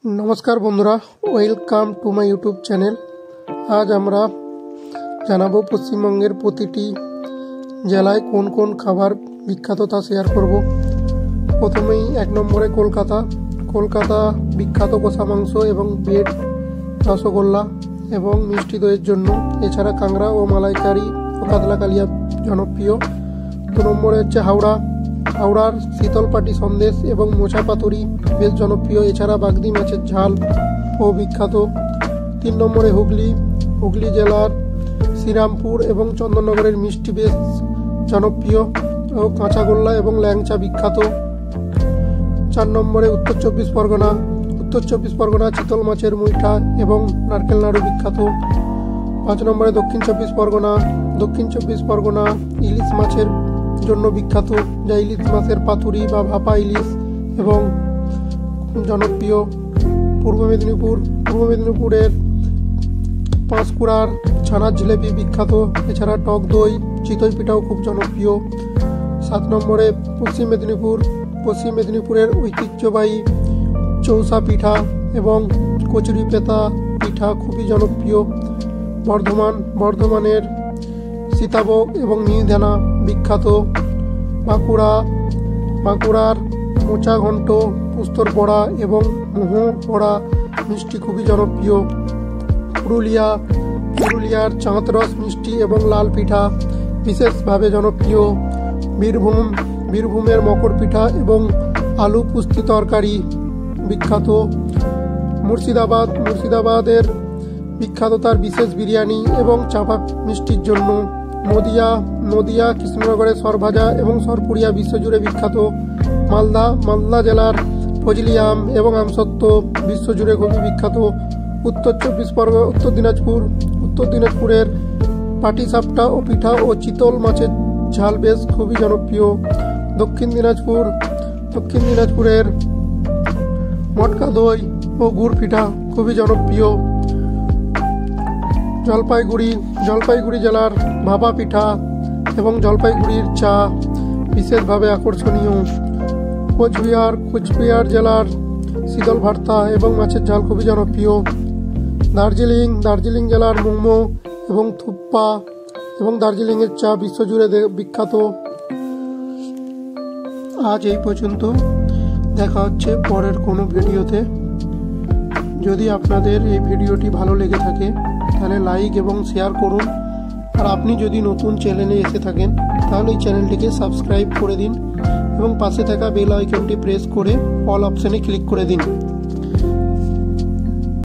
नमस्कार बंधुरा welcome to my YouTube channel. आज আমরা জানাবো পশ্চিমবঙ্গের প্রতিটি জেলায় কোন কোন খাবার বিখ্যাত তা শেয়ার করব। প্রথমেই এক নম্বরে কলকাতা বিখ্যাত কষা মাংস এবং ব্রেড, রসগোল্লা এবং মিষ্টি দইয়ের জন্য। এছাড়া কাঁকড়া ও মালাইকারি ও কাতলা কালিয়া জনপ্রিয়। দু নম্বরে হচ্ছে হাওড়ার শীতল পাটি সন্দেশ এবং মোচা পাতুরি বেশ জনপ্রিয়। এছাড়া বাগদি মাছের ঝাল ও বিখ্যাত। 3 নম্বরে হুগলি জেলার শ্রীরামপুর এবং চন্দননগরের মিষ্টি বেশ জনপ্রিয় ও কাঁচাগোল্লা এবং ল্যাংচা বিখ্যাত। 4 নম্বরে উত্তর চব্বিশ পরগনা চিতল মাছের মুইঠা এবং নারকেল নাড়ু বিখ্যাত। 5 নম্বরে দক্ষিণ চব্বিশ পরগনা ইলিশ মাছের জন্য বিখ্যাত, যা ইলিশ মাছের পাতুরি বা ভাপা ইলিশ এবং জনপ্রিয়। পূর্ব মেদিনীপুরের পাঁশকুড়ার ছানার জিলেপি বিখ্যাত। এছাড়া টক দই, চিতই পিঠাও খুব জনপ্রিয়। 7 নম্বরে পশ্চিম মেদিনীপুরের ঐতিহ্যবাহী চৌসা পিঠা এবং কচুরি পেতা পিঠা খুবই জনপ্রিয়। বর্ধমানের সীতাভোগ এবং মিহিদানা বিখ্যাত। বাঁকুড়ার মোচা ঘন্ট, পোস্তর বড়া এবং মোহো বড়া মিষ্টি খুবই জনপ্রিয়। পুরুলিয়ার চাঁদরস মিষ্টি এবং লাল পিঠা বিশেষভাবে জনপ্রিয়। বীরভূমের মকর পিঠা এবং আলু পুস্তি তরকারি বিখ্যাত। মুর্শিদাবাদের বিখ্যাত তার বিশেষ বিরিয়ানি এবং চাপা মিষ্টির জন্য। নদিয়া কৃষ্ণনগরের সরভাজা এবং সরপুরিয়া বিশ্বজুড়ে বিখ্যাত। মালদা জেলার ফজলি আম এবং আমসত্ত্ব বিশ্বজুড়ে খুবই বিখ্যাত। উত্তর দিনাজপুরের পাটিসাপটা ও পিঠা ও চিতল মাছের ঝাল বেশ খুবই জনপ্রিয়। দক্ষিণ দিনাজপুরের মটকা দই ও গুড় পিঠা খুবই জনপ্রিয়। জলপাইগুড়ি জেলার ভাপা পিঠা এবং জলপাইগুড়ির চা বিশেষভাবে আকর্ষণীয়। কোচবিহার জেলার শীতল ভর্তা এবং মাছের ঝাল খুবই জনপ্রিয়। দার্জিলিং জেলার মোমো এবং থুপ্পা এবং দার্জিলিংয়ের চা বিশ্বজুড়ে বিখ্যাত। আজ এই পর্যন্ত, দেখা হচ্ছে পরের কোনো ভিডিওতে। যদি আপনাদের এই ভিডিওটি ভালো লেগে থাকে তাহলে লাইক এবং শেয়ার করুন। আর আপনি যদি নতুন চ্যানেলে এসে থাকেন তাহলে এই চ্যানেলটিকে সাবস্ক্রাইব করে দিন এবং পাশে থাকা বেল আইকনটি প্রেস করে অল অপশানে ক্লিক করে দিন।